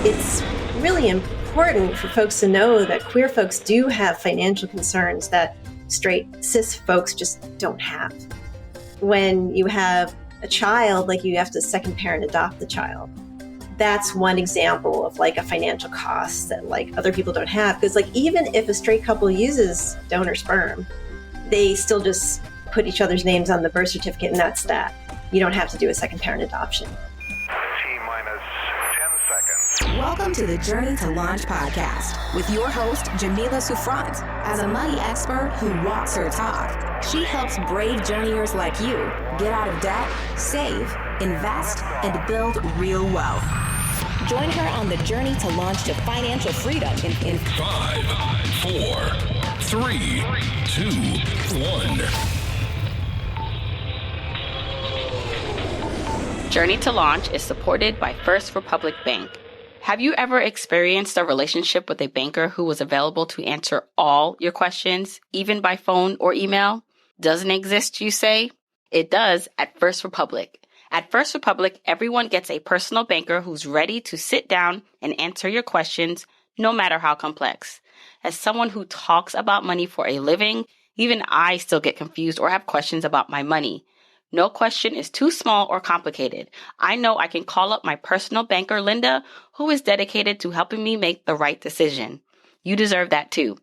It's really important for folks to know that queer folks do have financial concerns that straight cis folks just don't have. When you have a child, like you have to second parent adopt the child. That's one example of like a financial cost that like other people don't have. Because like even if a straight couple uses donor sperm, they still just put each other's names on the birth certificate and that's that. You don't have to do a second parent adoption. T-minus 10 seconds. Welcome to the Journey to Launch podcast with your host, Jamila Souffrant. As a money expert who walks her talk, she helps brave journeyers like you get out of debt, save, invest, and build real wealth. Join her on the journey to launch to financial freedom in 5, 4, 3, 2, 1. Journey to Launch is supported by First Republic Bank. Have you ever experienced a relationship with a banker who was available to answer all your questions, even by phone or email? Doesn't exist, you say? It does at First Republic. At First Republic, everyone gets a personal banker who's ready to sit down and answer your questions, no matter how complex. As someone who talks about money for a living, even I still get confused or have questions about my money. No question is too small or complicated. I know I can call up my personal banker, Linda, who is dedicated to helping me make the right decision. You deserve that too.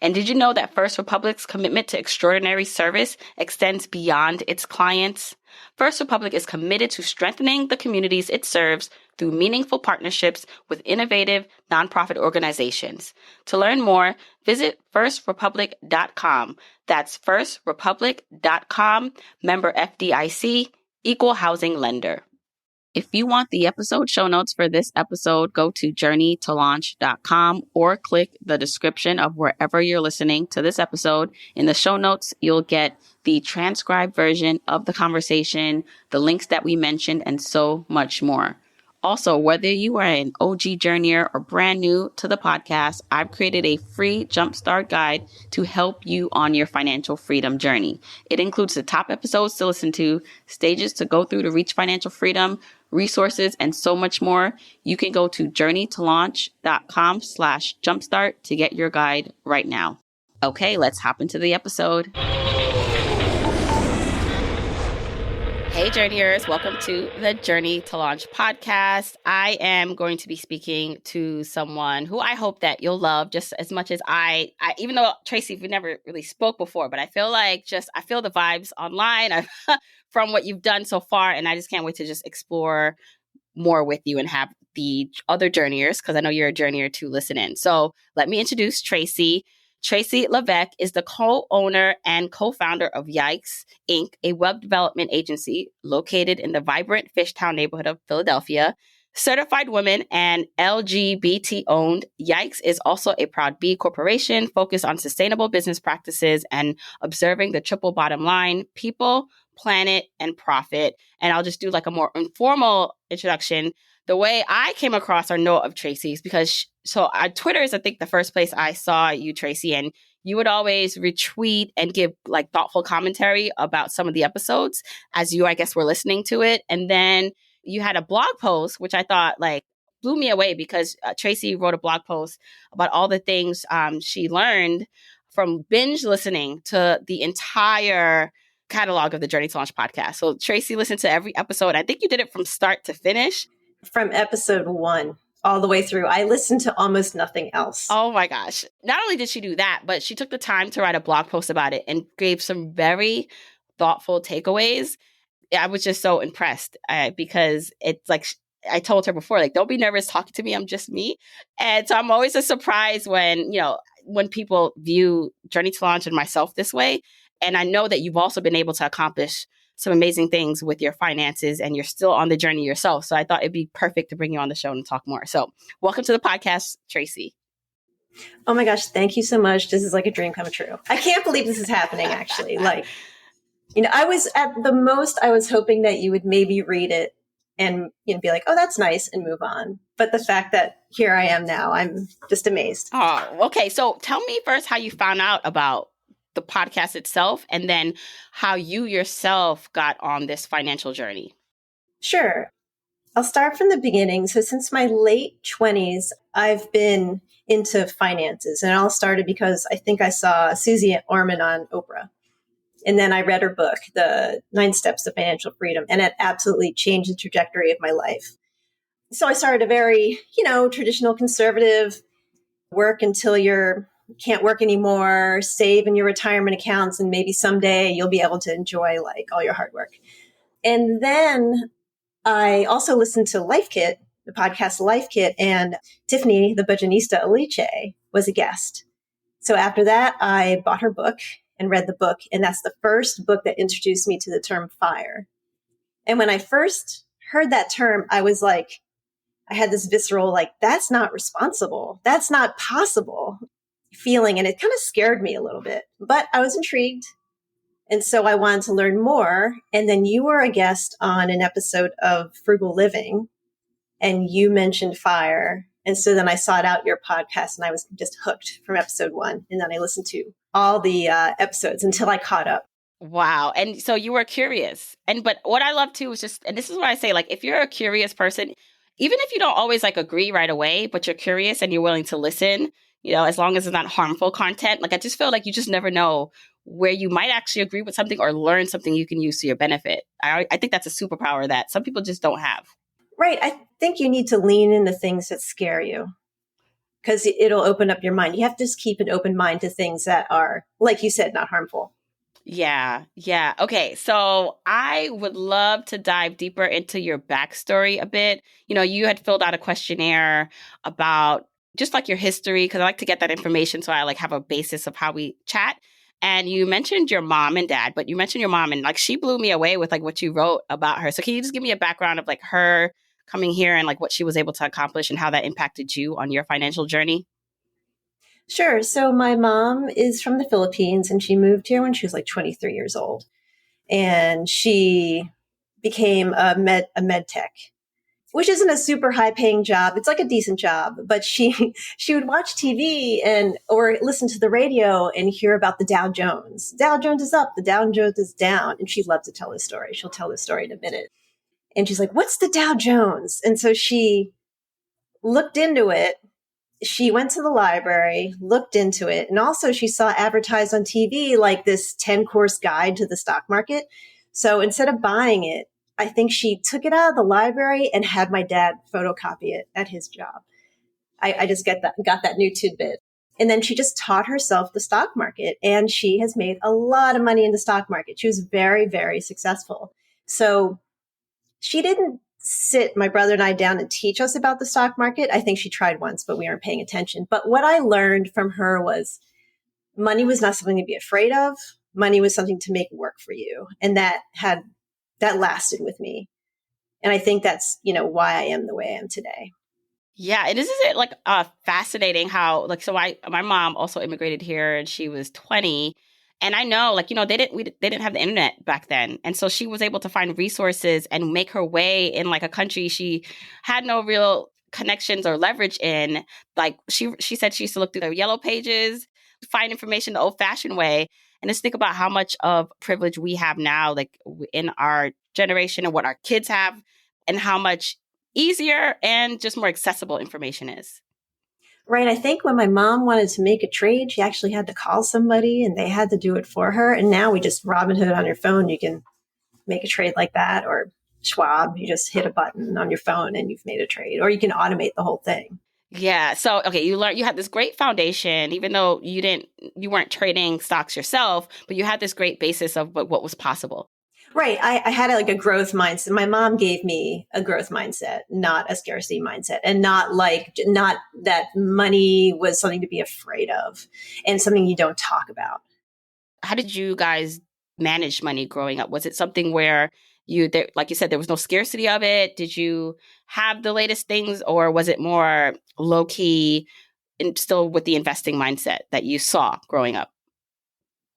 And did you know that First Republic's commitment to extraordinary service extends beyond its clients? First Republic is committed to strengthening the communities it serves through meaningful partnerships with innovative nonprofit organizations. To learn more, visit firstrepublic.com. That's firstrepublic.com, member FDIC, equal housing lender. If you want the episode show notes for this episode, go to journeytolaunch.com or click the description of wherever you're listening to this episode. In the show notes, you'll get the transcribed version of the conversation, the links that we mentioned, and so much more. Also, whether you are an OG journeyer or brand new to the podcast, I've created a free jumpstart guide to help you on your financial freedom journey. It includes the top episodes to listen to, stages to go through to reach financial freedom, resources, and so much more. You can go to journeytolaunch.com/jumpstart to get your guide right now. Okay, let's hop into the episode. Hey, journeyers. Welcome to the Journey to Launch podcast. I am going to be speaking to someone who I hope that you'll love just as much as I even though, Tracy, we never really spoke before, but I feel like I feel the vibes online from what you've done so far. And I just can't wait to just explore more with you and have the other journeyers, because I know you're a journeyer, to listen in. So let me introduce Tracy. Tracy Levesque is the co-owner and co-founder of Yikes, Inc., a web development agency located in the vibrant Fishtown neighborhood of Philadelphia. Certified women and LGBT-owned, Yikes is also a proud B corporation focused on sustainable business practices and observing the triple bottom line: people, planet, and profit. And I'll just do like a more informal introduction. The way I came across or know of Tracy's because Twitter is, I think, the first place I saw you, Tracy, and you would always retweet and give like thoughtful commentary about some of the episodes as you, I guess, were listening to it. And then you had a blog post, which I thought like blew me away because Tracy wrote a blog post about all the things she learned from binge listening to the entire catalog of the Journey to Launch podcast. So Tracy listened to every episode. I think you did it from start to finish. From episode 1 all the way through. I listened to almost nothing else. Oh my gosh. Not only did she do that, but she took the time to write a blog post about it and gave some very thoughtful takeaways. I was just so impressed because it's like, I told her before, like, don't be nervous talking to me. I'm just me. And so I'm always surprised when people view Journey to Launch and myself this way. And I know that you've also been able to accomplish some amazing things with your finances and you're still on the journey yourself. So I thought it'd be perfect to bring you on the show and talk more. So welcome to the podcast, Tracy. Oh my gosh. Thank you so much. This is like a dream come true. I can't believe this is happening actually. Like, I was at the most, I was hoping that you would maybe read it and be like, oh, that's nice and move on. But the fact that here I am now, I'm just amazed. Oh, okay. So tell me first how you found out about the podcast itself, and then how you yourself got on this financial journey. Sure. I'll start from the beginning. So since my late 20s, I've been into finances. And it all started because I think I saw Susie Orman on Oprah. And then I read her book, The 9 Steps to Financial Freedom, and it absolutely changed the trajectory of my life. So I started a very, traditional conservative work until you can't work anymore, save in your retirement accounts, and maybe someday you'll be able to enjoy like all your hard work. And then I also listened to Life Kit, the podcast Life Kit, and Tiffany, the Budgetnista Aliche, was a guest. So after that, I bought her book and read the book. And that's the first book that introduced me to the term FIRE. And when I first heard that term, I was like, I had this visceral, like, that's not responsible. That's not possible feeling. And it kind of scared me a little bit, but I was intrigued. And so I wanted to learn more. And then you were a guest on an episode of Frugal Living, and you mentioned FIRE. And so then I sought out your podcast, and I was just hooked from episode 1. And then I listened to all the episodes until I caught up. Wow. And so you were curious. But what I love too is just, and this is what I say, like, if you're a curious person, even if you don't always like agree right away, but you're curious and you're willing to listen, as long as it's not harmful content, like I just feel like you just never know where you might actually agree with something or learn something you can use to your benefit. I think that's a superpower that some people just don't have. Right. I think you need to lean into things that scare you because it'll open up your mind. You have to just keep an open mind to things that are, like you said, not harmful. Yeah. Okay. So I would love to dive deeper into your backstory a bit. You had filled out a questionnaire about just like your history, because I like to get that information so I like have a basis of how we chat. And you mentioned your mom and dad, but you mentioned your mom and like she blew me away with like what you wrote about her. So can you just give me a background of like her coming here and like what she was able to accomplish and how that impacted you on your financial journey? Sure. So my mom is from the Philippines, and she moved here when she was like 23 years old. And she became a med tech, which isn't a super high paying job. It's like a decent job, but she would watch TV or listen to the radio and hear about the Dow Jones. Dow Jones is up, the Dow Jones is down. And she loved to tell this story. She'll tell this story in a minute. And she's like, what's the Dow Jones? And so she looked into it. She went to the library, looked into it, and also she saw advertised on TV like this 10-course guide to the stock market. So instead of buying it, I think she took it out of the library and had my dad photocopy it at his job. I just got that new tidbit. And then she just taught herself the stock market, and she has made a lot of money in the stock market. She was very, very successful. So she didn't sit my brother and I down and teach us about the stock market. I think she tried once, but we weren't paying attention. But what I learned from her was money was not something to be afraid of. Money was something to make work for you. And that lasted with me. And I think that's, why I am the way I am today. Yeah. And isn't it like fascinating how like, so my mom also immigrated here and she was 20. And I know, like, they didn't have the internet back then. And so she was able to find resources and make her way in like a country she had no real connections or leverage in. Like she said she used to look through the yellow pages, find information the old fashioned way. And just think about how much of privilege we have now, like in our generation and what our kids have and how much easier and just more accessible information is. Right. I think when my mom wanted to make a trade, she actually had to call somebody and they had to do it for her. And now we just Robinhood on your phone. You can make a trade like that, or Schwab. You just hit a button on your phone and you've made a trade, or you can automate the whole thing. Yeah. So, okay, you had this great foundation, even though you weren't trading stocks yourself, but you had this great basis of what was possible. Right. I had like a growth mindset. My mom gave me a growth mindset, not a scarcity mindset, and not that money was something to be afraid of and something you don't talk about. How did you guys manage money growing up? Was it something where like you said, there was no scarcity of it? Did you have the latest things, or was it more low key and still with the investing mindset that you saw growing up?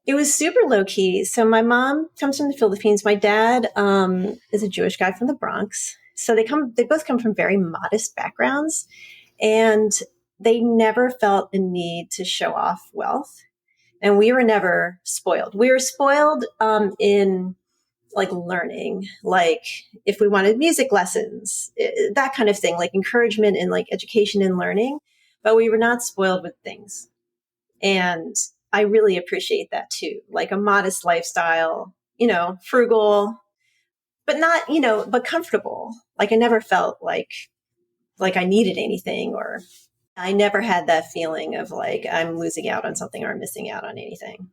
It was super low key. So my mom comes from the Philippines. My dad is a Jewish guy from the Bronx. So they both come from very modest backgrounds, and they never felt a need to show off wealth. And we were never spoiled. We were spoiled in like learning, like if we wanted music lessons, that kind of thing, like encouragement in like education and learning, but we were not spoiled with things. And I really appreciate that too. Like a modest lifestyle, frugal, but not, but comfortable. Like I never felt like I needed anything, or I never had that feeling of like I'm losing out on something or I'm missing out on anything.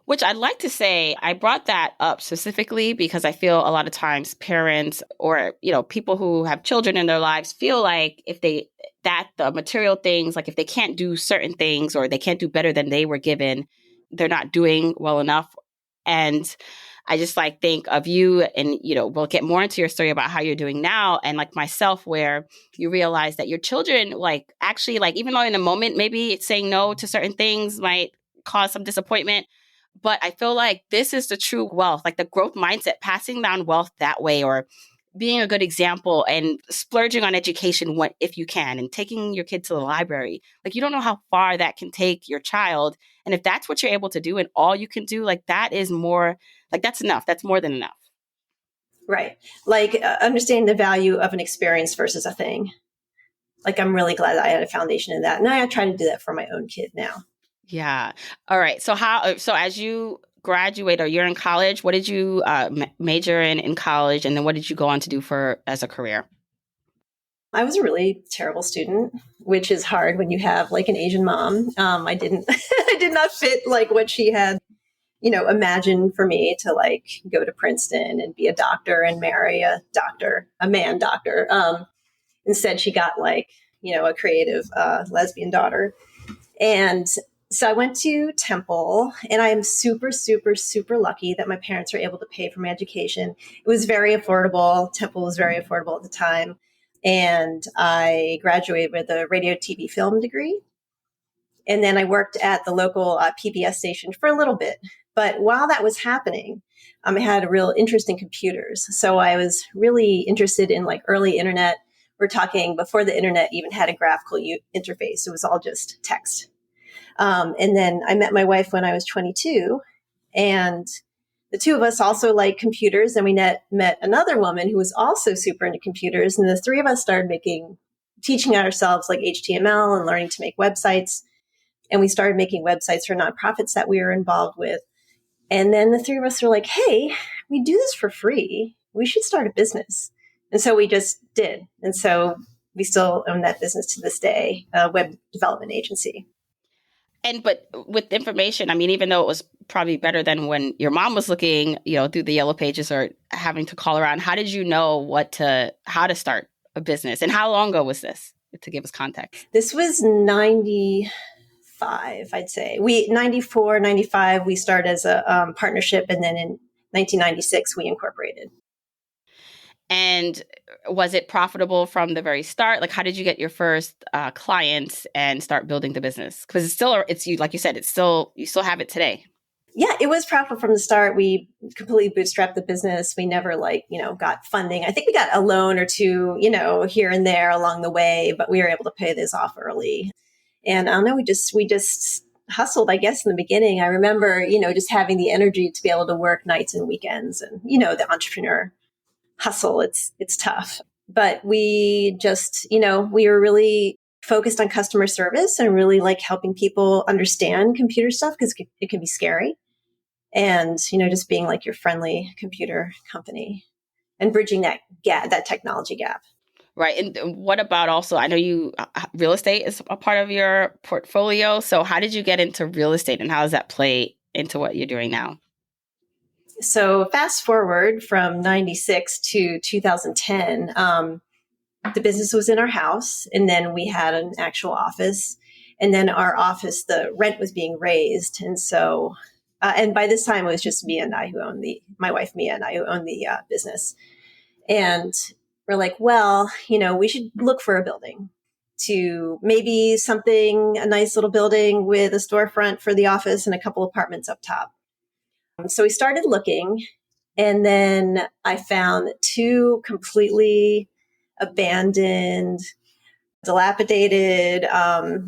Which I'd like to say, I brought that up specifically because I feel a lot of times parents or, people who have children in their lives feel like the material things, like if they can't do certain things or they can't do better than they were given, they're not doing well enough. And I just think of you and, we'll get more into your story about how you're doing now. And like myself, where you realize that your children, actually, even though in a moment, maybe saying no to certain things might cause some disappointment. But I feel like this is the true wealth, like the growth mindset, passing down wealth that way, or being a good example and splurging on education if you can, and taking your kid to the library. Like, you don't know how far that can take your child. And if that's what you're able to do and all you can do, that is more, that's enough. That's more than enough. Right. Understanding the value of an experience versus a thing. Like, I'm really glad that I had a foundation in that. And I try to do that for my own kid now. Yeah. All right. So as you graduate or you're in college, what did you major in college? And then what did you go on to do as a career? I was a really terrible student, which is hard when you have like an Asian mom. I did not fit like what she had, imagined for me to go to Princeton and be a doctor and marry a man doctor. Instead, she got a creative lesbian daughter. And so I went to Temple, and I am super, super, super lucky that my parents were able to pay for my education. It was very affordable. Temple was very affordable at the time. And I graduated with a radio, TV, film degree. And then I worked at the local PBS station for a little bit. But while that was happening, I had a real interest in computers. So I was really interested in early internet. We're talking before the internet even had a graphical interface. It was all just text. And then I met my wife when I was 22, and the two of us also liked computers. And we met another woman who was also super into computers. And the three of us started teaching ourselves HTML and learning to make websites. And we started making websites for nonprofits that we were involved with. And then the three of us were like, hey, we do this for free. We should start a business. And so we just did. And so we still own that business to this day, a web development agency. But with information, even though it was probably better than when your mom was looking, through the yellow pages or having to call around, how did you know how to start a business? And how long ago was this, to give us context? This was 95, I'd say. 94, 95, we started as a partnership. And then in 1996, we incorporated. And was it profitable from the very start? How did you get your first clients and start building the business? Because it's you, like you said, you still have it today. Yeah, it was profitable from the start. We completely bootstrapped the business. We never got funding. I think we got a loan or two, here and there along the way, but we were able to pay this off early. And I don't know, we just hustled, I guess, in the beginning. I remember, just having the energy to be able to work nights and weekends, and, the entrepreneur hustle. It's tough, but we just, we were really focused on customer service and really helping people understand computer stuff, because it can be scary. And, just being your friendly computer company and bridging that gap, that technology gap. Right. And what about also, I know real estate is a part of your portfolio. So how did you get into real estate, and how does that play into what you're doing now? So fast forward from 96 to 2010, the business was in our house, and then we had an actual office, and then our office, the rent was being raised. And so, and by this time it was just my wife, Mia, and I who owned the business. And we're like, well, we should look for a building, to maybe a nice little building with a storefront for the office and a couple apartments up top. So we started looking, and then I found two completely abandoned dilapidated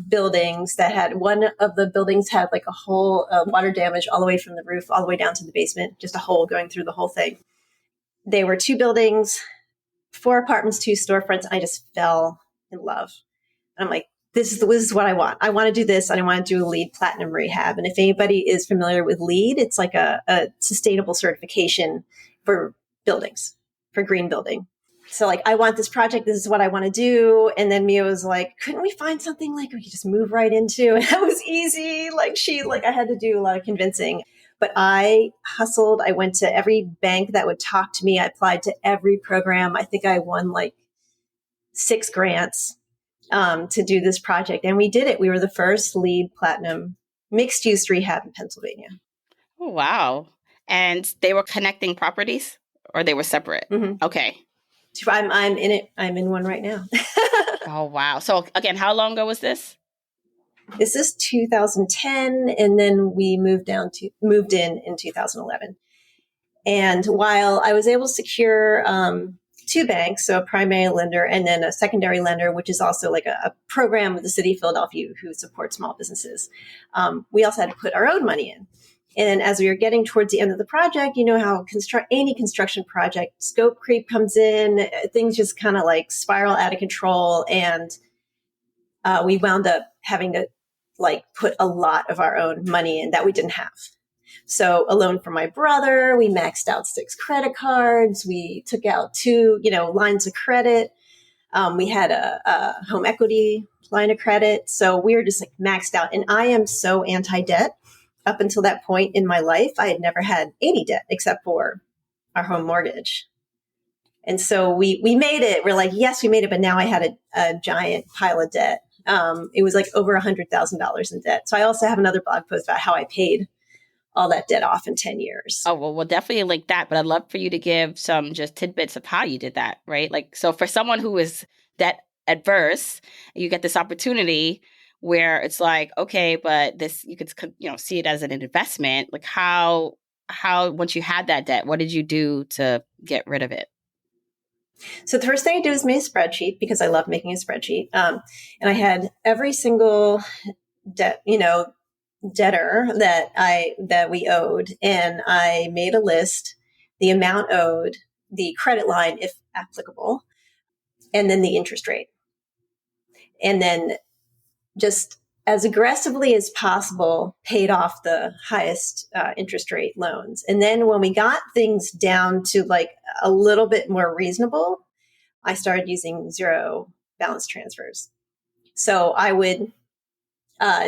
buildings that had, one of the buildings had like a whole water damage all the way from the roof all the way down to the basement, just a hole going through the whole thing. They were 2 buildings, 4 apartments, 2 storefronts. I just fell in love. And I'm like, this is what I want. I want to do this, and I want to do a LEED Platinum rehab. And if anybody is familiar with LEED, it's like a sustainable certification for buildings, for green building. So like, I want this project. This is what I want to do. And then Mia was like, couldn't we find something like we could just move right into? And that was easy. I had to do a lot of convincing. But I hustled. I went to every bank that would talk to me. I applied to every program. I think I won like 6 grants to do this project. And we did it. We were the first LEED Platinum mixed use rehab in Pennsylvania. Oh, wow. And they were connecting properties, or they were separate? Mm-hmm. Okay. I'm in it. I'm in one right now. Oh, wow. So again, how long ago was this? This is 2010. And then we moved in 2011. And while I was able to secure 2 banks, so a primary lender and then a secondary lender, which is also like a program with the city of Philadelphia who supports small businesses, we also had to put our own money in. And as we were getting towards the end of the project, you know how any construction project, scope creep comes in, things just kind of like spiral out of control. And we wound up having to like put a lot of our own money in that we didn't have. So a loan from my brother, we maxed out 6 credit cards. We took out 2, lines of credit. We had a home equity line of credit. So we were just like maxed out. And I am so anti-debt. Up until that point in my life, I had never had any debt except for our home mortgage. And so we made it. We're like, yes, we made it. But now I had a giant pile of debt. It was like over $100,000 in debt. So I also have another blog post about how I paid all that debt off in 10 years. Oh, well, we'll definitely link that. But I'd love for you to give some just tidbits of how you did that, right? Like, so for someone who is debt adverse, you get this opportunity where it's like, okay, but this, you could, see it as an investment. Like how, once you had that debt, what did you do to get rid of it? So the first thing I did was make a spreadsheet because I love making a spreadsheet. And I had every single debt, debtor that we owed. And I made a list, the amount owed, the credit line, if applicable, and then the interest rate. And then just as aggressively as possible, paid off the highest interest rate loans. And then when we got things down to like a little bit more reasonable, I started using zero balance transfers. So I would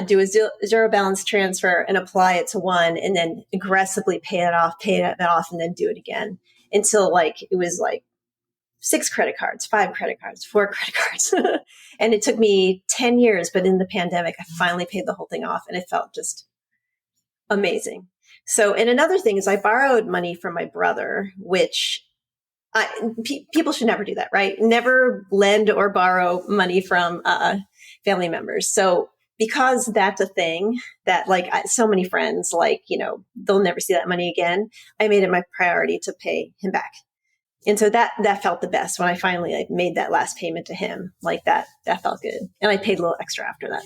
do a zero balance transfer and apply it to one and then aggressively pay it off, and then do it again until like it was like 6 credit cards, 5 credit cards, 4 credit cards. And it took me 10 years, but in the pandemic, I finally paid the whole thing off and it felt just amazing. So, and another thing is I borrowed money from my brother, which people should never do that, right? Never lend or borrow money from family members. So because that's a thing that like so many friends, like, they'll never see that money again. I made it my priority to pay him back. And so that felt the best when I finally made that last payment to him. Like that felt good. And I paid a little extra after that.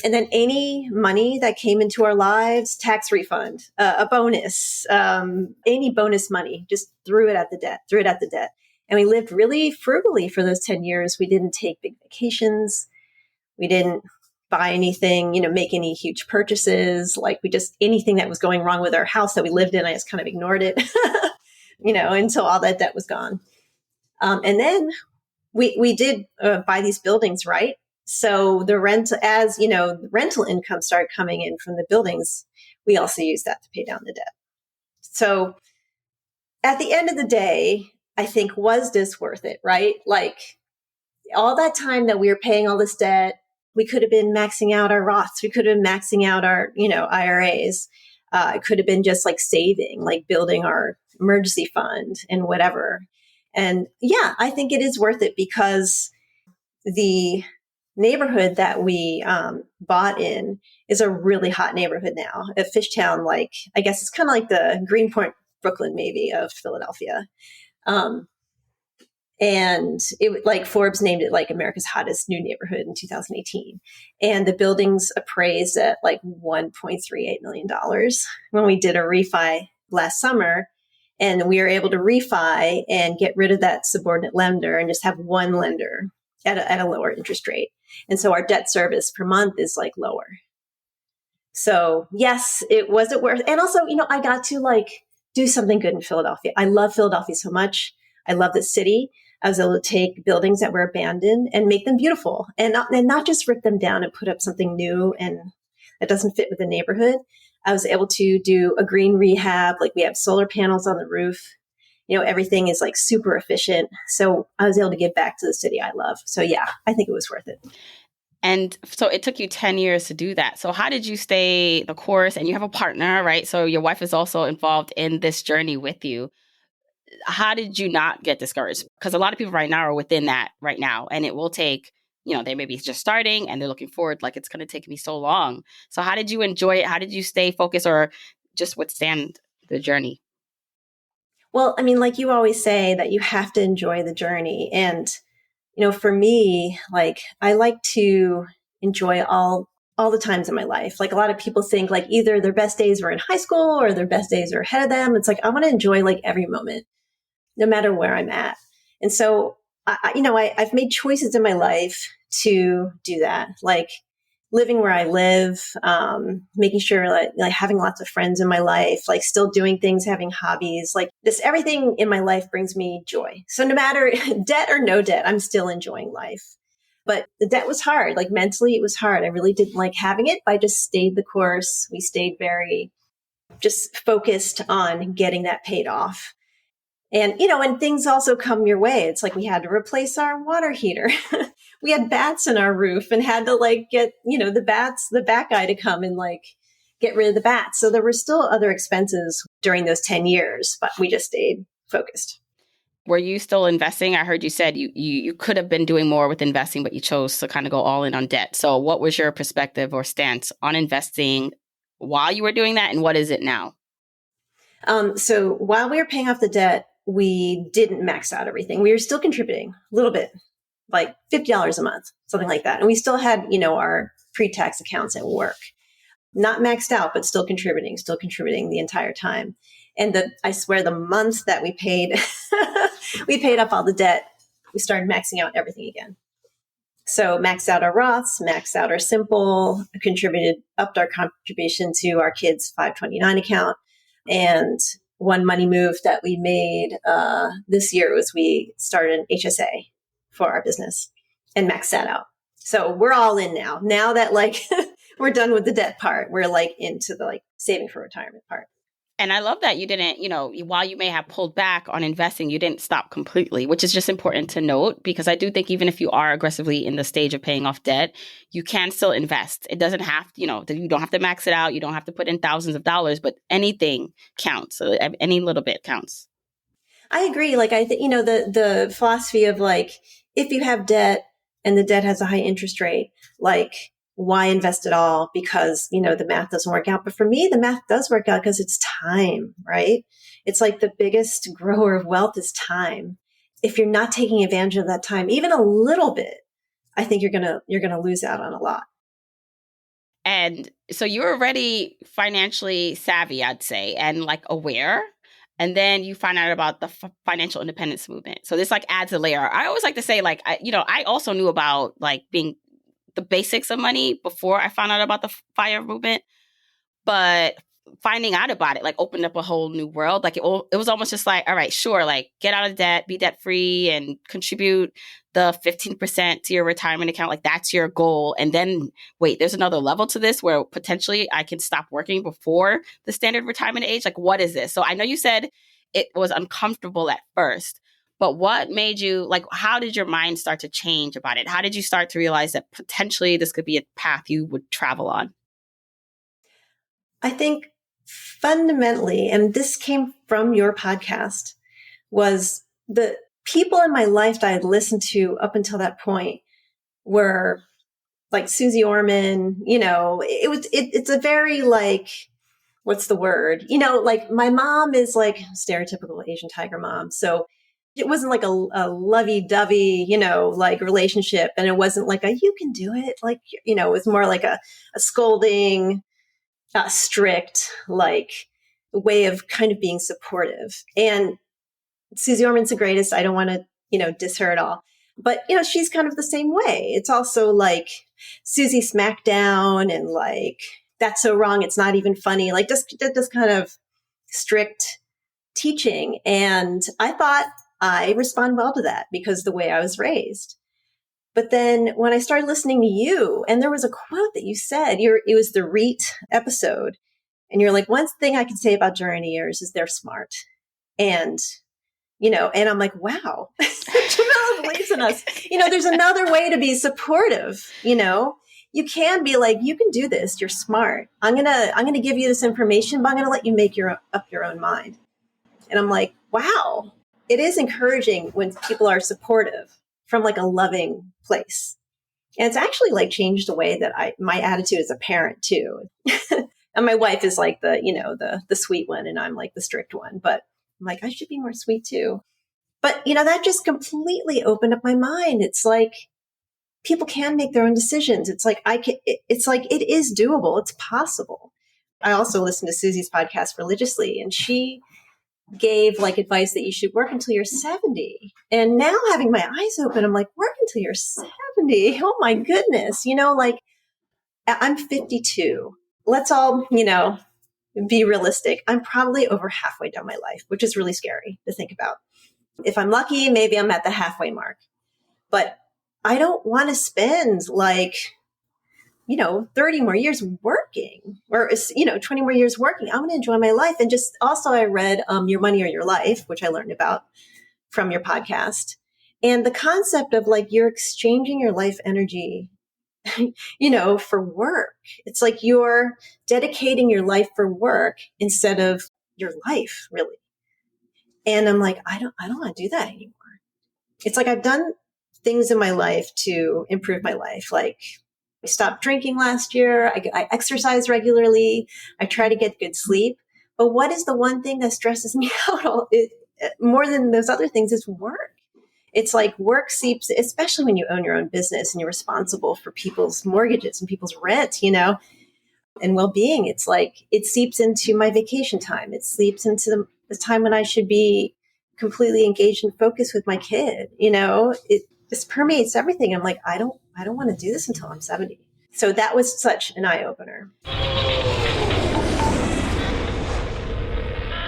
And then any money that came into our lives, tax refund, a bonus, any bonus money, just threw it at the debt. And we lived really frugally for those 10 years. We didn't take big vacations. We didn't buy anything, make any huge purchases. Like anything that was going wrong with our house that we lived in, I just kind of ignored it. Until all that debt was gone. And then we did buy these buildings, right? So the rental income started coming in from the buildings, we also used that to pay down the debt. So at the end of the day, I think, was this worth it, right? Like all that time that we were paying all this debt, we could have been maxing out our Roths. We could have been maxing out our, IRAs. It could have been just like saving, like building our emergency fund and whatever. And yeah, I think it is worth it because the neighborhood that we bought in is a really hot neighborhood now. At Fishtown, like, I guess it's kind of like the Greenpoint, Brooklyn, maybe, of Philadelphia. And like Forbes named it like America's hottest new neighborhood in 2018. And the buildings appraised at like $1.38 million when we did a refi last summer. And we were able to refi and get rid of that subordinate lender and just have one lender at a lower interest rate. And so our debt service per month is like lower. So yes, it wasn't worth. And also, I got to like do something good in Philadelphia. I love Philadelphia so much. I love the city. I was able to take buildings that were abandoned and make them beautiful and not just rip them down and put up something new and that doesn't fit with the neighborhood. I was able to do a green rehab. Like we have solar panels on the roof. Everything is like super efficient. So I was able to give back to the city I love. So yeah, I think it was worth it. And so it took you 10 years to do that. So how did you stay the course? And you have a partner, right? So your wife is also involved in this journey with you. How did you not get discouraged? Because a lot of people right now are within that right now. And it will take, they may be just starting and they're looking forward, like it's going to take me so long. So how did you enjoy it? How did you stay focused or just withstand the journey? Well, I mean, like you always say that you have to enjoy the journey. And, for me, like I like to enjoy all the times in my life. Like a lot of people think like either their best days were in high school or their best days are ahead of them. It's like, I want to enjoy like every moment, no matter where I'm at. And so, I've made choices in my life to do that, like living where I live, making sure like having lots of friends in my life, like still doing things, having hobbies, like this, everything in my life brings me joy. So no matter debt or no debt, I'm still enjoying life. But the debt was hard, like mentally it was hard. I really didn't like having it, but I just stayed the course. We stayed very just focused on getting that paid off. And, and things also come your way. It's like we had to replace our water heater. We had bats in our roof and had to like get, the bat guy to come and like get rid of the bats. So there were still other expenses during those 10 years, but we just stayed focused. Were you still investing? I heard you said you could have been doing more with investing, but you chose to kind of go all in on debt. So what was your perspective or stance on investing while you were doing that? And what is it now? So while we were paying off the debt, we didn't max out everything. We were still contributing a little bit, like $50 a month, something like that. And we still had, our pre-tax accounts at work, not maxed out, but still contributing the entire time. And I swear the month that we paid, we paid off all the debt, we started maxing out everything again. So maxed out our Roths, maxed out our Simple, upped our contribution to our kids' 529 account. And one money move that we made this year was we started an HSA for our business and maxed that out. So we're all in now. Now that like we're done with the debt part, we're like into the like saving for retirement part. And I love that you didn't, while you may have pulled back on investing, you didn't stop completely, which is just important to note, because I do think even if you are aggressively in the stage of paying off debt, you can still invest. It doesn't have, you don't have to max it out. You don't have to put in thousands of dollars, but anything counts. So any little bit counts. I agree. Like I think, the philosophy of like, if you have debt and the debt has a high interest rate, like why invest at all? Because, the math doesn't work out. But for me, the math does work out because it's time, right? It's like the biggest grower of wealth is time. If you're not taking advantage of that time, even a little bit, I think you're going to lose out on a lot. And so you're already financially savvy, I'd say, and like aware. And then you find out about the financial independence movement. So this like adds a layer. I always like to say like, I also knew about like being the basics of money before I found out about the FIRE movement, but finding out about it like opened up a whole new world. Like it was almost just like, all right, sure, like get out of debt, be debt free, and contribute the 15% to your retirement account. Like that's your goal. And then wait, there's another level to this where potentially I can stop working before the standard retirement age. Like what is this? So I know you said it was uncomfortable at first. But what made you, like, how did your mind start to change about it? How did you start to realize that potentially this could be a path you would travel on? I think fundamentally, and this came from your podcast, was the people in my life that I had listened to up until that point were like Susie Orman, it's a very like, what's the word? Like my mom is like stereotypical Asian tiger mom. So it wasn't like a lovey-dovey, like relationship. And it wasn't like you can do it. Like, it was more like a scolding, strict, like way of kind of being supportive. And Susie Orman's the greatest. I don't want to, diss her at all. But, she's kind of the same way. It's also like Susie Smackdown and like, that's so wrong. It's not even funny. Like just kind of strict teaching. And I thought I respond well to that because the way I was raised. But then when I started listening to you, and there was a quote that you said, it was the REIT episode. And you're like, one thing I can say about journeyers is they're smart. And, and I'm like, wow, Jamila believes in us. There's another way to be supportive, You can be like, you can do this. You're smart. I'm going to give you this information, but I'm going to let you make up your own mind. And I'm like, wow, it is encouraging when people are supportive from like a loving place. And it's actually like changed the way that my attitude as a parent too. And my wife is like the sweet one and I'm like the strict one, but I'm like, I should be more sweet too. But that just completely opened up my mind. It's like, people can make their own decisions. It's like, it's like, it is doable. It's possible. I also listen to Susie's podcast religiously, and she gave like advice that you should work until you're 70. And now having my eyes open, I'm like, work until you're 70. Oh my goodness. Like I'm 52. Let's all, be realistic. I'm probably over halfway down my life, which is really scary to think about. If I'm lucky, maybe I'm at the halfway mark, but I don't want to spend like, 30 more years working or, 20 more years working. I want to enjoy my life. And just also I read Your Money or Your Life, which I learned about from your podcast. And the concept of like, you're exchanging your life energy, for work. It's like you're dedicating your life for work instead of your life, really. And I'm like, I don't want to do that anymore. It's like I've done things in my life to improve my life. Like I stopped drinking last year. I exercise regularly. I try to get good sleep. But what is the one thing that stresses me out more than those other things is work. It's like work seeps, especially when you own your own business and you're responsible for people's mortgages and people's rent, and well-being. It's like it seeps into my vacation time. It seeps into the time when I should be completely engaged and focused with my kid. It just permeates everything. I'm like, I don't want to do this until I'm 70. So that was such an eye-opener.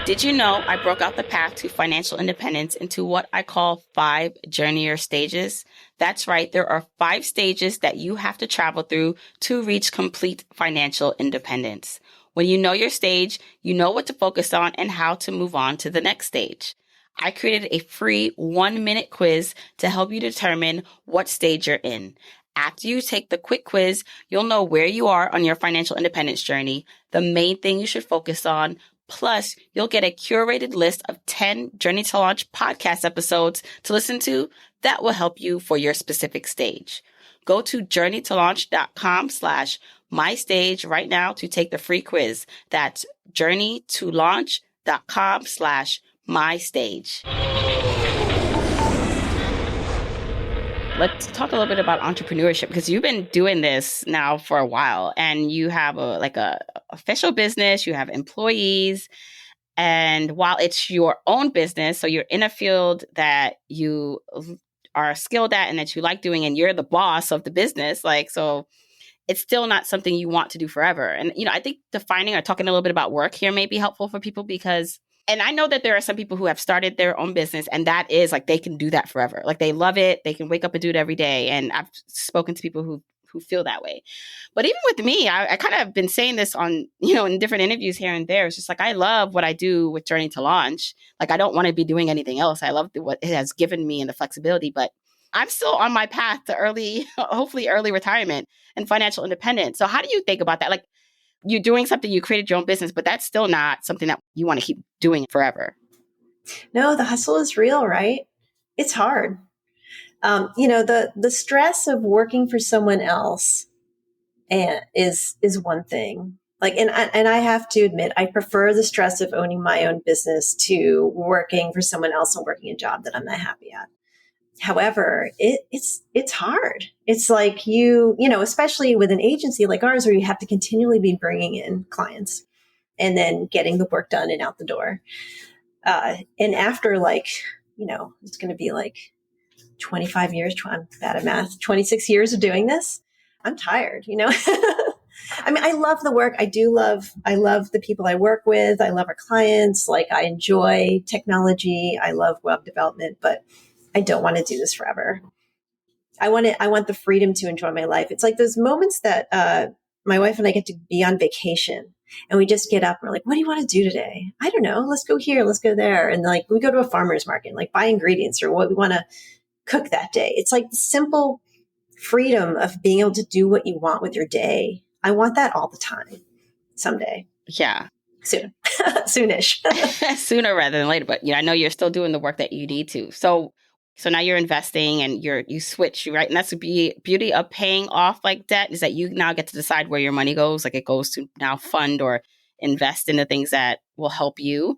Did you know I broke out the path to financial independence into what I call 5 journeyer stages? That's right. There are 5 stages that you have to travel through to reach complete financial independence. When you know your stage, you know what to focus on and how to move on to the next stage. I created a free 1-minute quiz to help you determine what stage you're in. After you take the quick quiz, you'll know where you are on your financial independence journey, the main thing you should focus on. Plus, you'll get a curated list of 10 Journey to Launch podcast episodes to listen to that will help you for your specific stage. Go to journeytolaunch.com/mystage right now to take the free quiz. That's journeytolaunch.com/mystage. Let's talk a little bit about entrepreneurship, because you've been doing this now for a while and you have a official business, you have employees. And while it's your own business, so you're in a field that you are skilled at and that you like doing, and you're the boss of the business, so it's still not something you want to do forever. And, I think defining or talking a little bit about work here may be helpful for people because, and I know that there are some people who have started their own business and that is like, they can do that forever. Like they love it. They can wake up and do it every day. And I've spoken to people who feel that way. But even with me, I kind of have been saying this on, in different interviews here and there. It's just like, I love what I do with Journey to Launch. Like, I don't want to be doing anything else. I love what it has given me and the flexibility, but I'm still on my path to hopefully early retirement and financial independence. So how do you think about that? Like, you're doing something, you created your own business, but that's still not something that you want to keep doing forever. No, the hustle is real, right? It's hard. The stress of working for someone else is one thing. Like, and I have to admit, I prefer the stress of owning my own business to working for someone else and working a job that I'm not happy at. However, it's hard. It's like especially with an agency like ours where you have to continually be bringing in clients and then getting the work done and out the door. And after it's going to be like 25 years, I'm bad at math, 26 years of doing this, I'm tired, I mean, I love the work. I love the people I work with. I love our clients. Like, I enjoy technology. I love web development, but I don't want to do this forever. I want the freedom to enjoy my life. It's like those moments that my wife and I get to be on vacation and we just get up and we're like, what do you want to do today? I don't know. Let's go here. Let's go there. And like, we go to a farmer's market, like buy ingredients or what we want to cook that day. It's like the simple freedom of being able to do what you want with your day. I want that all the time. Someday. Yeah. Soon. Soonish. Sooner rather than later. But I know you're still doing the work that you need to. So now you're investing and you switch, right? And that's the beauty of paying off like debt, is that you now get to decide where your money goes. Like, it goes to now fund or invest in the things that will help you.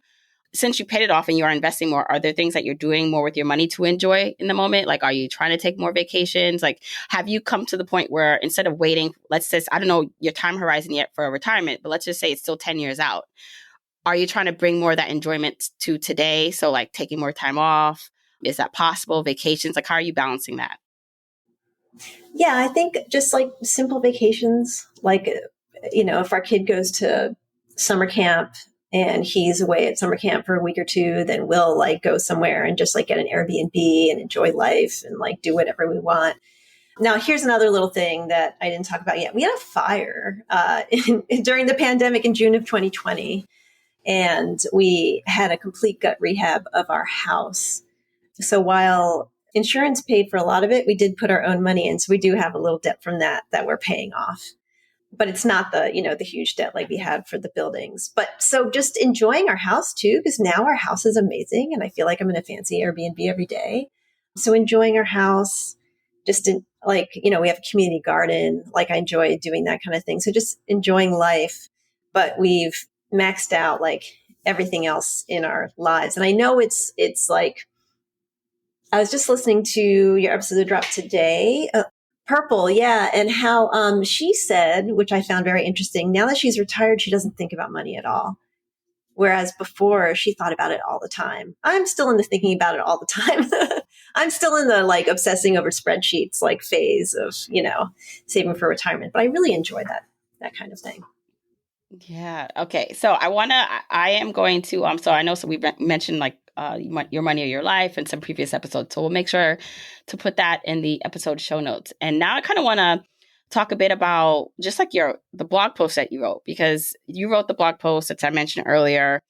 Since you paid it off and you are investing more, are there things that you're doing more with your money to enjoy in the moment? Like, are you trying to take more vacations? Like, have you come to the point where instead of waiting, let's just, I don't know your time horizon yet for a retirement, but let's just say it's still 10 years out. Are you trying to bring more of that enjoyment to today? So like taking more time off, is that possible? Vacations, like how are you balancing that? Yeah, I think just like simple vacations, like, if our kid goes to summer camp and he's away at summer camp for a week or two, then we'll like go somewhere and just like get an Airbnb and enjoy life and like do whatever we want. Now, here's another little thing that I didn't talk about yet. We had a fire during the pandemic in June of 2020, and we had a complete gut rehab of our house. So while insurance paid for a lot of it, we did put our own money in. So we do have a little debt from that we're paying off. But it's not the huge debt like we had for the buildings. But so just enjoying our house too, because now our house is amazing. And I feel like I'm in a fancy Airbnb every day. So enjoying our house, just we have a community garden. Like, I enjoy doing that kind of thing. So just enjoying life. But we've maxed out like everything else in our lives. And I know it's like, I was just listening to your episode that dropped today, Purple, yeah, and how she said, which I found very interesting, now that she's retired, she doesn't think about money at all. Whereas before, she thought about it all the time. I'm still in the thinking about it all the time. I'm still in the like obsessing over spreadsheets like phase of, saving for retirement. But I really enjoy that kind of thing. Yeah. Okay. So I am going to, so I know, so we mentioned like your money or your life in some previous episodes. So we'll make sure to put that in the episode show notes. And now I kind of want to talk a bit about just like the blog post that you wrote, because you wrote the blog post that I mentioned earlier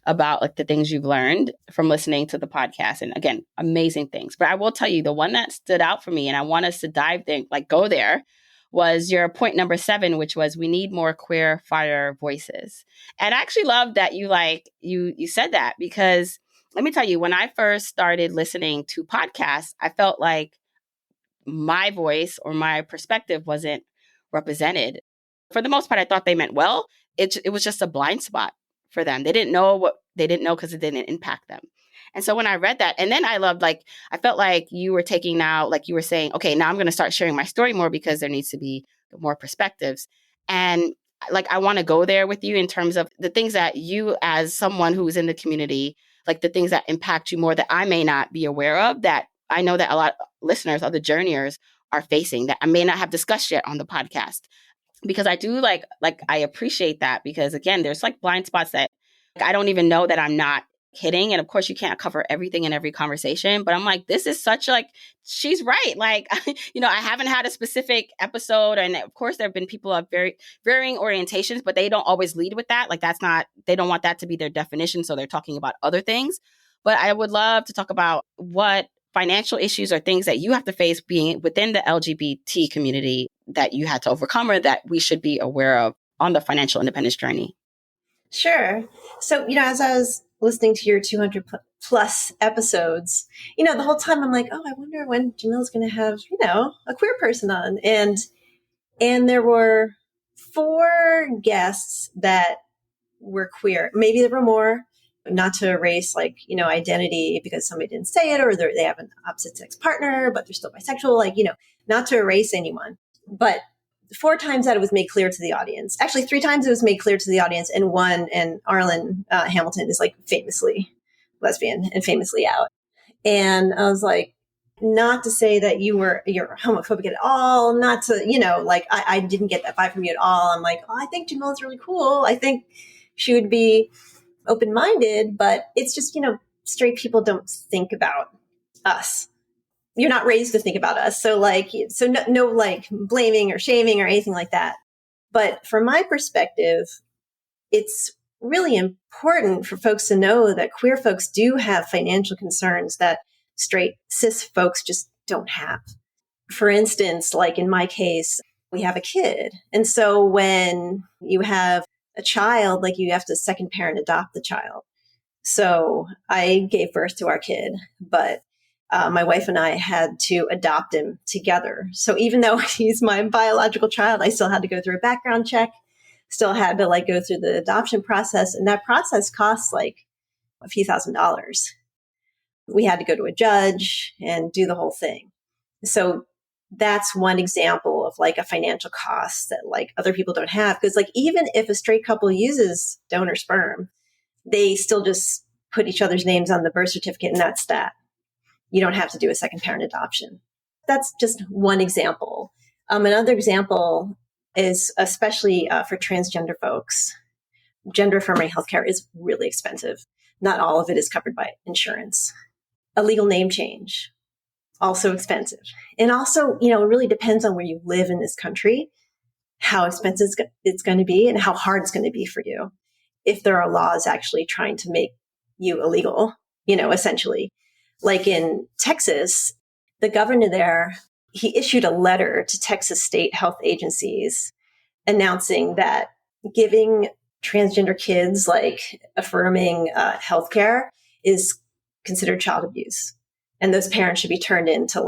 about like the things you've learned from listening to the podcast. And again, amazing things. But I will tell you the one that stood out for me, and I want us to dive there, like go there, was your point number 7, which was we need more queer fire voices. And I actually love that you said that, because let me tell you, when I first started listening to podcasts, I felt like my voice or my perspective wasn't represented. For the most part, I thought they meant well. It was just a blind spot for them. They didn't know because it didn't impact them. And so when I read that, and then I loved, like, I felt like you were taking now, like you were saying, okay, now I'm going to start sharing my story more because there needs to be more perspectives. And like, I want to go there with you in terms of the things that you, as someone who's in the community, like the things that impact you more that I may not be aware of, that I know that a lot of listeners, other journeyers are facing, that I may not have discussed yet on the podcast. Because I do like I appreciate that, because again, there's like blind spots that I don't even know that I'm not hitting. And of course, you can't cover everything in every conversation, but I'm like, this is such like, she's right. Like, I haven't had a specific episode. And of course, there have been people of very varying orientations, but they don't always lead with that. Like, they don't want that to be their definition. So they're talking about other things. But I would love to talk about what financial issues or things that you have to face being within the LGBT community that you had to overcome, or that we should be aware of on the financial independence journey. Sure. So, as I was listening to your 200 plus episodes, the whole time I'm like, oh, I wonder when Jamila's going to have, a queer person on. And there were 4 guests that were queer. Maybe there were more, not to erase identity because somebody didn't say it or they have an opposite sex partner, but they're still bisexual, not to erase anyone. But 4 times that it was made clear to the audience. Actually, 3 times it was made clear to the audience, and Arlen Hamilton is famously lesbian and famously out. And I was like, not to say that you're homophobic at all, not to, I didn't get that vibe from you at all. I'm like, I think Jamila's really cool. I think she would be open-minded, but it's just, straight people don't think about us. You're not raised to think about us. So no blaming or shaming or anything like that. But from my perspective, it's really important for folks to know that queer folks do have financial concerns that straight cis folks just don't have. For instance, in my case, we have a kid. And so when you have a child, you have to second parent adopt the child. So I gave birth to our kid, but my wife and I had to adopt him together. So even though he's my biological child, I still had to go through a background check, still had to go through the adoption process. And that process costs a few $1,000s. We had to go to a judge and do the whole thing. So that's one example of a financial cost that other people don't have. Because even if a straight couple uses donor sperm, they still just put each other's names on the birth certificate and that's that. You don't have to do a second parent adoption. That's just one example. Another example is especially for transgender folks. Gender affirming healthcare is really expensive. Not all of it is covered by insurance. A legal name change, also expensive. And also, it really depends on where you live in this country, how expensive it's going to be and how hard it's going to be for you. If there are laws actually trying to make you illegal, essentially. In Texas, the governor there, he issued a letter to Texas state health agencies announcing that giving transgender kids affirming healthcare is considered child abuse. And those parents should be turned into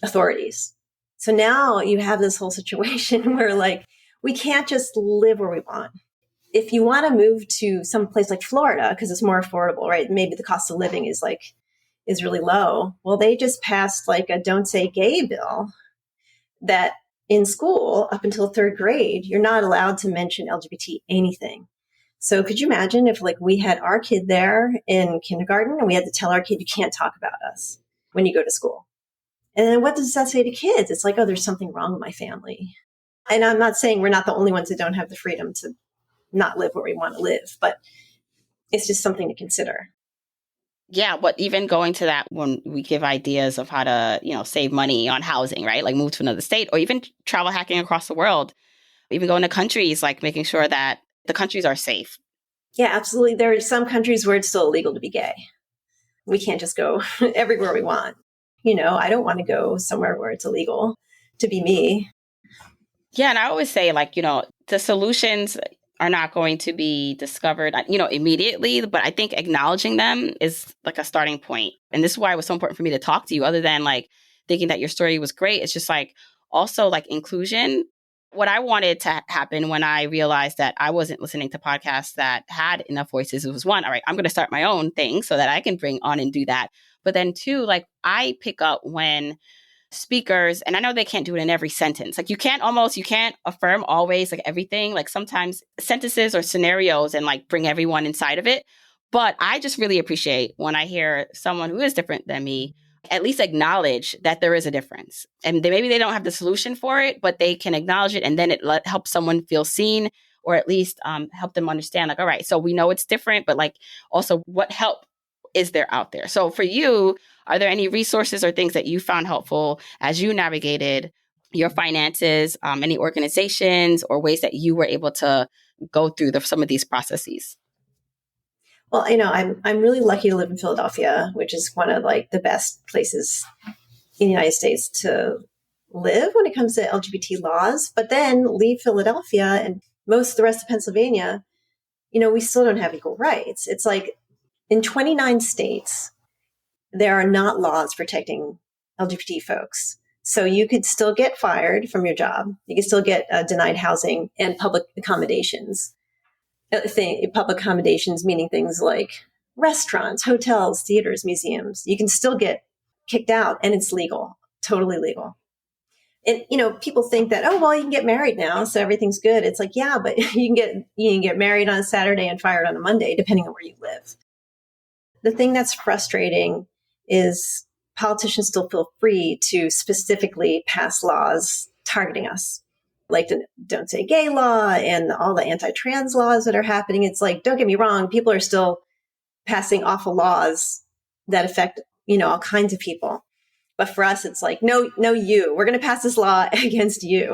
authorities. So now you have this whole situation where we can't just live where we want. If you want to move to some place like Florida, because it's more affordable, right? Maybe the cost of living is really low. Well, they just passed a don't say gay bill that in school up until 3rd grade, you're not allowed to mention LGBT anything. So could you imagine if we had our kid there in kindergarten and we had to tell our kid, you can't talk about us when you go to school. And then what does that say to kids? It's there's something wrong with my family. And I'm not saying we're not the only ones that don't have the freedom to not live where we want to live, but it's just something to consider. Yeah, but even going to that when we give ideas of how to, save money on housing, right? Move to another state or even travel hacking across the world, even going to countries, making sure that the countries are safe. Yeah, absolutely. There are some countries where it's still illegal to be gay. We can't just go everywhere we want. I don't want to go somewhere where it's illegal to be me. Yeah, and I always say the solutions are not going to be discovered, immediately, but I think acknowledging them is a starting point. And this is why it was so important for me to talk to you, other than thinking that your story was great. It's just also inclusion. What I wanted to happen when I realized that I wasn't listening to podcasts that had enough voices, it was one, all right, I'm going to start my own thing so that I can bring on and do that. But then 2, I pick up when speakers, and I know they can't do it in every sentence. You can't affirm always everything, sometimes sentences or scenarios and bring everyone inside of it. But I just really appreciate when I hear someone who is different than me at least acknowledge that there is a difference. And maybe they don't have the solution for it, but they can acknowledge it. And then it helps someone feel seen, or at least help them understand all right, so we know it's different, but also what help is there out there? So for you, are there any resources or things that you found helpful as you navigated your finances, any organizations or ways that you were able to go through some of these processes? Well, I'm really lucky to live in Philadelphia, which is one of the best places in the United States to live when it comes to LGBT laws. But then leave Philadelphia and most of the rest of Pennsylvania, we still don't have equal rights. It's in 29 states, there are not laws protecting LGBT folks. So you could still get fired from your job. You could still get denied housing and public accommodations. Public accommodations meaning things like restaurants, hotels, theaters, museums. You can still get kicked out, and it's legal, totally legal. And, people think that, oh, well, you can get married now, so everything's good. It's like, yeah, but you can get married on a Saturday and fired on a Monday, depending on where you live. The thing that's frustrating is politicians still feel free to specifically pass laws targeting us, like the Don't Say Gay law and all the anti-trans laws that are happening. It's like, don't get me wrong, people are still passing awful laws that affect, all kinds of people. But for us, it's like, no, we're going to pass this law against you,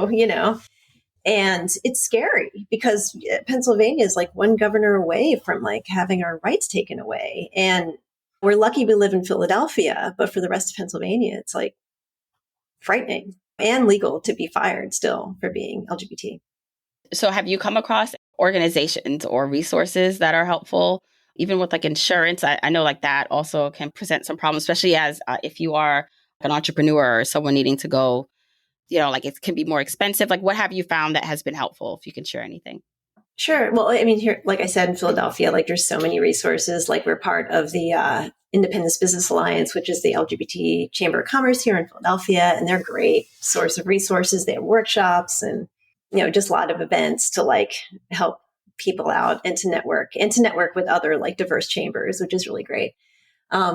and it's scary because Pennsylvania is like one governor away from like having our rights taken away. And we're lucky we live in Philadelphia, but for the rest of Pennsylvania, it's like frightening and legal to be fired still for being LGBT. So have you come across organizations or resources that are helpful, even with like insurance? I know like that also can present some problems, especially as if you are an entrepreneur or someone needing to go, like it can be more expensive. Like what have you found that has been helpful, if you can share anything? Sure. Well, I mean, here, like I said, in Philadelphia, like there's so many resources. Like we're part of the Independence Business Alliance, which is the LGBT Chamber of Commerce here in Philadelphia. And they're a great source of resources. They have workshops and, just a lot of events to like help people out and to network with other like diverse chambers, which is really great.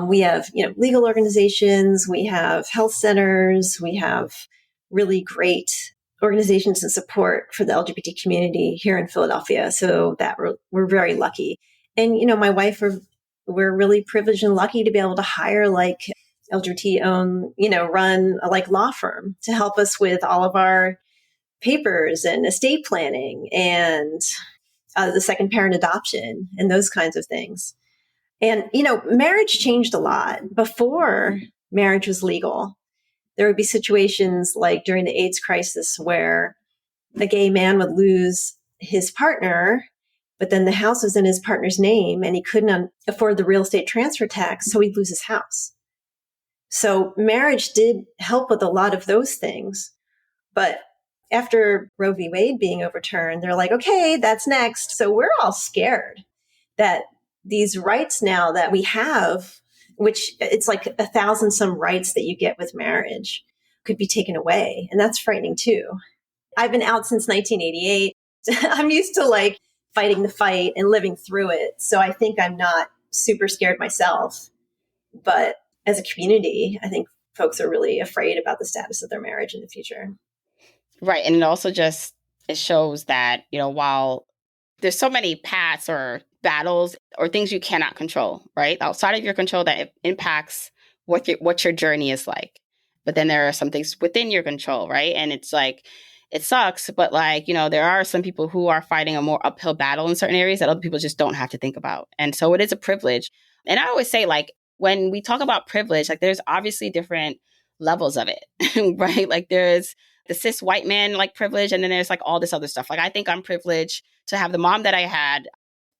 We have, legal organizations, we have health centers, we have really great organizations and support for the LGBT community here in Philadelphia. So that we're very lucky. And, my wife, we're really privileged and lucky to be able to hire like LGBT owned, run a like law firm to help us with all of our papers and estate planning and the second parent adoption and those kinds of things. And, marriage changed a lot. Before marriage was legal, there would be situations like during the AIDS crisis where a gay man would lose his partner, but then the house was in his partner's name and he couldn't afford the real estate transfer tax, so he'd lose his house. So marriage did help with a lot of those things. But after Roe v. Wade being overturned, they're like, okay, that's next. So we're all scared that these rights now that we have, which it's like 1,000 some rights that you get with marriage, could be taken away. And that's frightening too. I've been out since 1988. I'm used to like fighting the fight and living through it. So I think I'm not super scared myself. But as a community, I think folks are really afraid about the status of their marriage in the future. Right. And it also it shows that, while there's so many paths or battles or things you cannot control, right? Outside of your control that impacts what your journey is like. But then there are some things within your control, right? And it's like, it sucks, but like, there are some people who are fighting a more uphill battle in certain areas that other people just don't have to think about. And so it is a privilege. And I always say, like, when we talk about privilege, like there's obviously different levels of it, right? Like there's the cis white man like privilege, and then there's like all this other stuff. Like I think I'm privileged to have the mom that I had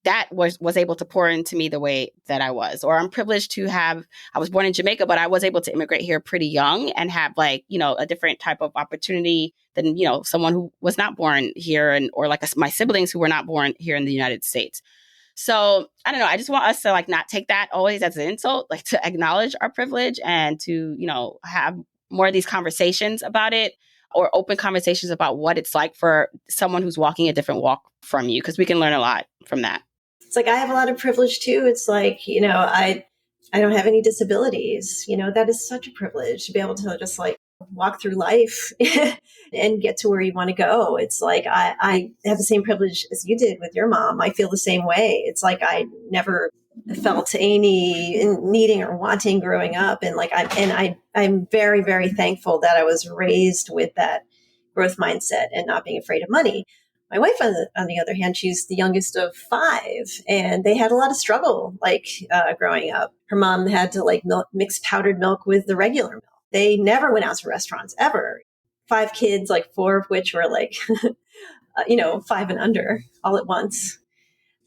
that was able to pour into me the way that I was. Or I'm privileged to I was born in Jamaica, but I was able to immigrate here pretty young and have like, a different type of opportunity than, someone who was not born here or like my siblings who were not born here in the United States. So I don't know. I just want us to like not take that always as an insult, like to acknowledge our privilege and to, have more of these conversations about it, or open conversations about what it's like for someone who's walking a different walk from you, because we can learn a lot from that. It's like, I have a lot of privilege too. It's like, I don't have any disabilities. That is such a privilege to be able to just like walk through life and get to where you want to go. It's like, I have the same privilege as you did with your mom. I feel the same way. It's like, I never felt any needing or wanting growing up. And like, I'm very, very thankful that I was raised with that growth mindset and not being afraid of money. My wife, on the other hand, she's the youngest of 5, and they had a lot of struggle, like growing up. Her mom had to like mix powdered milk with the regular milk. They never went out to restaurants ever. 5 kids, like 4 of which were like, 5 and under all at once.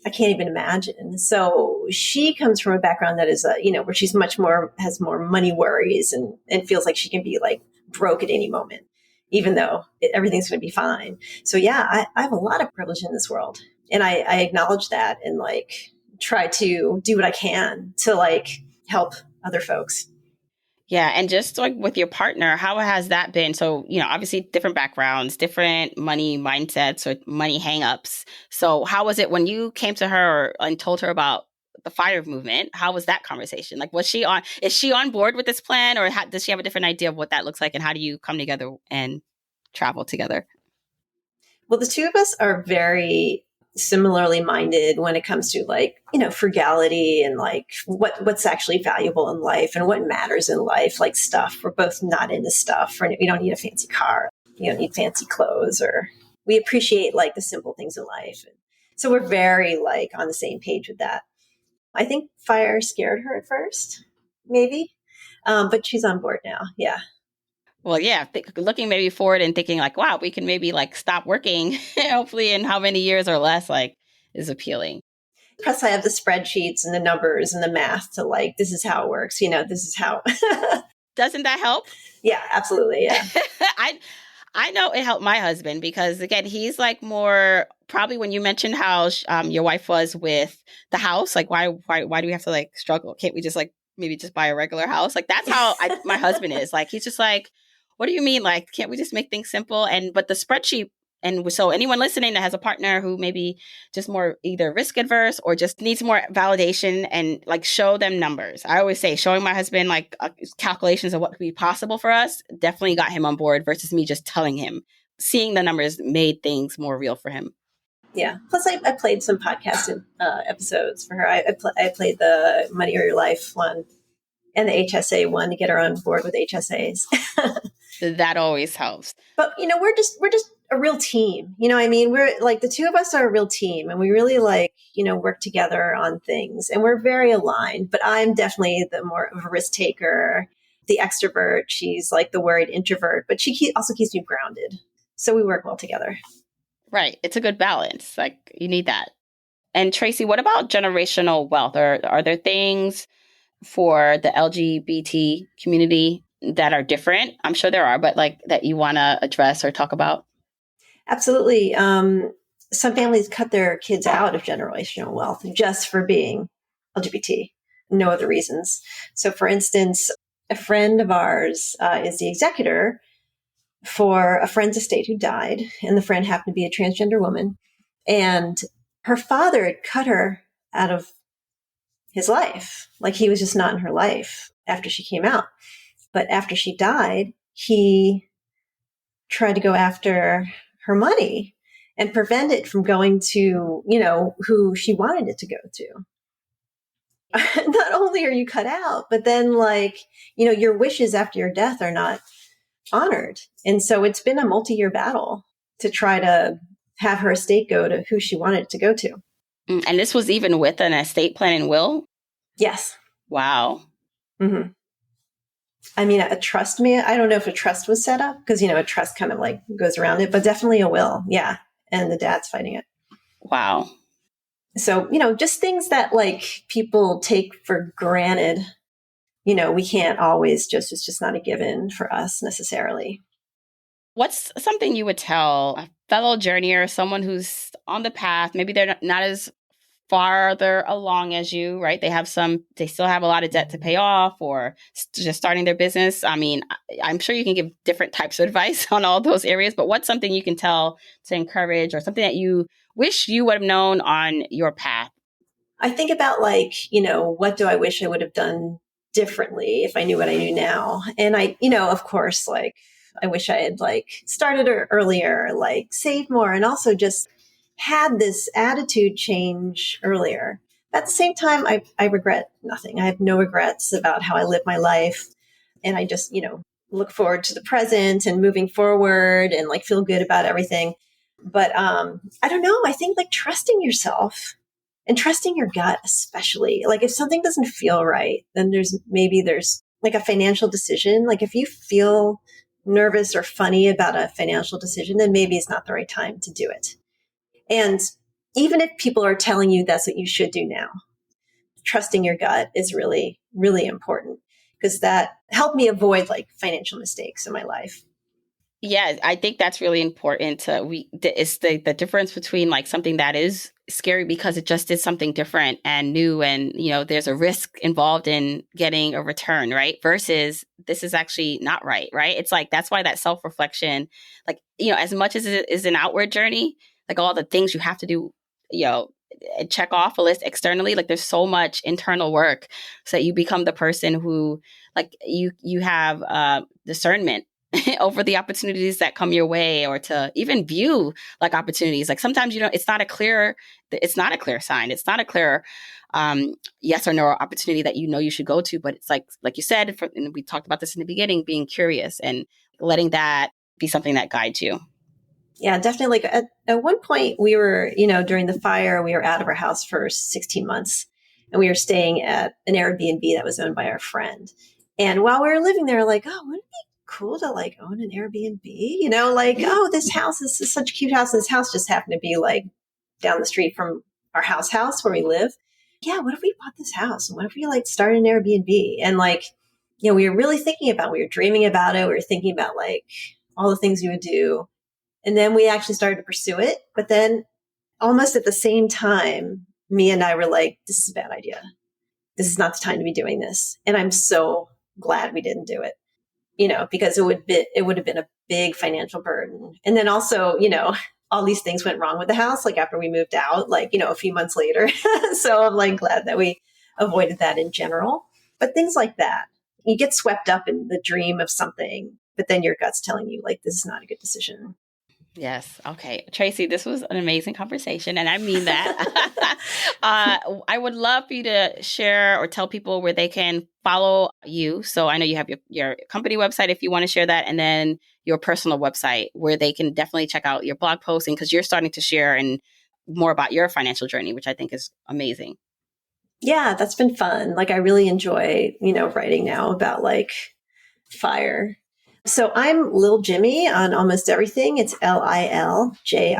I can't even imagine. So she comes from a background that is, where she's has more money worries and feels like she can be like broke at any moment, even though everything's going to be fine. So yeah, I have a lot of privilege in this world, and I acknowledge that and like try to do what I can to like help other folks. Yeah. And just like with your partner, how has that been? So, obviously different backgrounds, different money mindsets or money hangups. So how was it when you came to her and told her about the FIRE movement? How was that conversation? Like, is she on board with this plan, or does she have a different idea of what that looks like, and how do you come together and travel together? Well, the two of us are very similarly minded when it comes to like, frugality and like what's actually valuable in life and what matters in life, like stuff. We're both not into stuff. We don't need a fancy car. You don't need fancy clothes, or we appreciate like the simple things in life. So we're very like on the same page with that. I think FIRE scared her at first, maybe, but she's on board now. Yeah. Well, yeah, looking maybe forward and thinking like, wow, we can maybe like stop working, hopefully in how many years or less, like, is appealing. Plus, I have the spreadsheets and the numbers and the math to like, this is how it works. This is how. Doesn't that help? Yeah, absolutely. Yeah. I know it helped my husband because, again, he's like more probably when you mentioned how your wife was with the house, like why do we have to like struggle? Can't we just like maybe just buy a regular house? Like that's how my husband is. Like he's just like, what do you mean? Like, can't we just make things simple? But the spreadsheet, and so anyone listening that has a partner who maybe just more either risk adverse or just needs more validation, and like show them numbers. I always say showing my husband like calculations of what could be possible for us definitely got him on board versus me just telling him. Seeing the numbers made things more real for him. Yeah. Plus, I played some podcast episodes for her. I played the Money or Your Life one and the HSA one to get her on board with HSAs. That always helps. But we're just a real team. I mean, we're like the two of us are a real team, and we really like work together on things, and we're very aligned. But I'm definitely the more of a risk taker, the extrovert. She's like the worried introvert, but she also keeps me grounded. So we work well together. Right. It's a good balance. Like you need that. And Tracy, what about generational wealth? Are there things for the LGBT community that are different? I'm sure there are, but like that you want to address or talk about? Absolutely. Some families cut their kids out of generational wealth just for being LGBT, no other reasons. So for instance, a friend of ours is the executor for a friend's estate who died, and the friend happened to be a transgender woman. And her father had cut her out of his life. Like he was just not in her life after she came out. But after she died, he tried to go after her money and prevent it from going to, who she wanted it to go to. Not only are you cut out, but then like, your wishes after your death are not honored. And so it's been a multi-year battle to try to have her estate go to who she wanted it to go to. And this was even with an estate plan and will? Yes. Wow. Mm-hmm. I mean, a trust, I don't know if a trust was set up because, a trust kind of like goes around it, but definitely a will. Yeah. And the dad's fighting it. Wow. So, just things that like people take for granted, we can't always it's just not a given for us necessarily. What's something you would tell a fellow journeyer, someone who's on the path, maybe they're not as farther along as you, right? They still have a lot of debt to pay off or just starting their business. I mean, I'm sure you can give different types of advice on all those areas, but what's something you can tell to encourage or something that you wish you would have known on your path? I think about like, what do I wish I would have done differently if I knew what I knew now? And I, of course, like, I wish I had like started earlier, like saved more, and also just had this attitude change earlier. At the same time, I regret nothing. I have no regrets about how I live my life. And I just, look forward to the present and moving forward and like feel good about everything. But I don't know. I think like trusting yourself and trusting your gut, especially like if something doesn't feel right, then there's like a financial decision. Like if you feel nervous or funny about a financial decision, then maybe it's not the right time to do it. And even if people are telling you that's what you should do now, trusting your gut is really, really important. because that helped me avoid like financial mistakes in my life. Yeah, I think that's really important. It's the difference between like something that is scary because it just is something different and new, and there's a risk involved in getting a return, right? Versus this is actually not right? It's like that's why that self-reflection, like as much as it is an outward journey, like all the things you have to do, check off a list externally. Like there's so much internal work so that you become the person who, like you have discernment over the opportunities that come your way, or to even view like opportunities. Like sometimes, it's not a clear sign. It's not a clear yes or no opportunity that you should go to. But it's like you said, and we talked about this in the beginning, being curious and letting that be something that guides you. Yeah, definitely. Like at one point we were, during the fire, we were out of our house for 16 months and we were staying at an Airbnb that was owned by our friend. And while we were living there, like, oh, wouldn't it be cool to like own an Airbnb, oh, this is such a cute house. And this house just happened to be like down the street from our house where we live. Yeah. What if we bought this house? And what if we like started an Airbnb? And like, we were really thinking about, we were dreaming about it. We were thinking about like all the things we would do. And then we actually started to pursue it. But then almost at the same time, Mia and I were like, this is a bad idea. This is not the time to be doing this. And I'm so glad we didn't do it. Because it would have been a big financial burden. And then also, all these things went wrong with the house, like after we moved out, like, a few months later. So I'm like glad that we avoided that in general. But things like that, you get swept up in the dream of something, but then your gut's telling you like, this is not a good decision. Yes. Okay. Tracy, this was an amazing conversation. And I mean that. I would love for you to share or tell people where they can follow you. So I know you have your company website if you want to share that, and then your personal website where they can definitely check out your blog posting, because you're starting to share and more about your financial journey, which I think is amazing. Yeah, that's been fun. Like I really enjoy, writing now about like fire. So I'm Lil Jimmy on almost everything. It's LILJIMMI,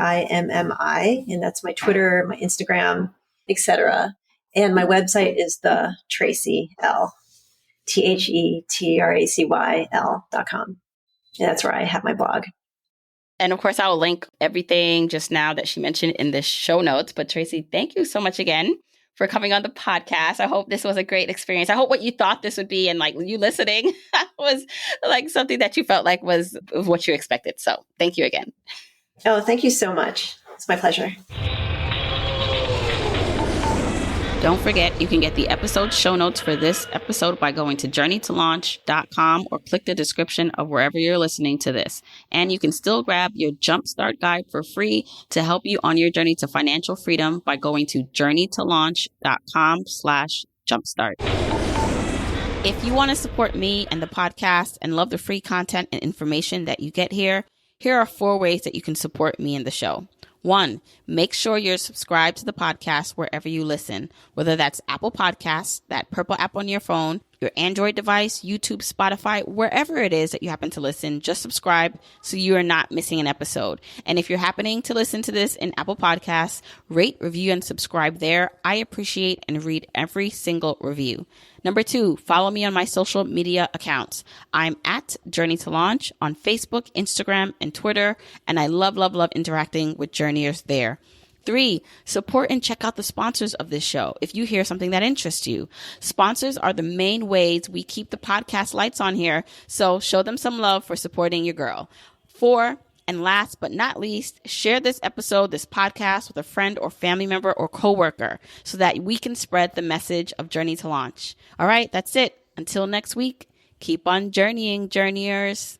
and that's my Twitter, my Instagram, etc. And my website is the Tracy L, TheTracyl.com. And that's where I have my blog. And of course, I'll link everything just now that she mentioned in the show notes. But Tracy, thank you so much again for coming on the podcast. I hope this was a great experience. I hope what you thought this would be and like you listening was like something that you felt like was what you expected. So thank you again. Oh, thank you so much. It's my pleasure. Don't forget, you can get the episode show notes for this episode by going to journeytolaunch.com or click the description of wherever you're listening to this. And you can still grab your Jumpstart Guide for free to help you on your journey to financial freedom by going to journeytolaunch.com/jumpstart. If you want to support me and the podcast and love the free content and information that you get here are 4 ways that you can support me and the show. 1, make sure you're subscribed to the podcast wherever you listen, whether that's Apple Podcasts, that purple app on your phone, your Android device, YouTube, Spotify, wherever it is that you happen to listen, just subscribe so you are not missing an episode. And if you're happening to listen to this in Apple Podcasts, rate, review, and subscribe there. I appreciate and read every single review. Number 2, follow me on my social media accounts. I'm at Journey to Launch on Facebook, Instagram, and Twitter, and I love interacting with journeyers there. 3, support and check out the sponsors of this show if you hear something that interests you. Sponsors are the main ways we keep the podcast lights on here, so show them some love for supporting your girl. 4, and last but not least, share this episode, this podcast with a friend or family member or coworker so that we can spread the message of Journey to Launch. All right, that's it. Until next week, keep on journeying, journeyers.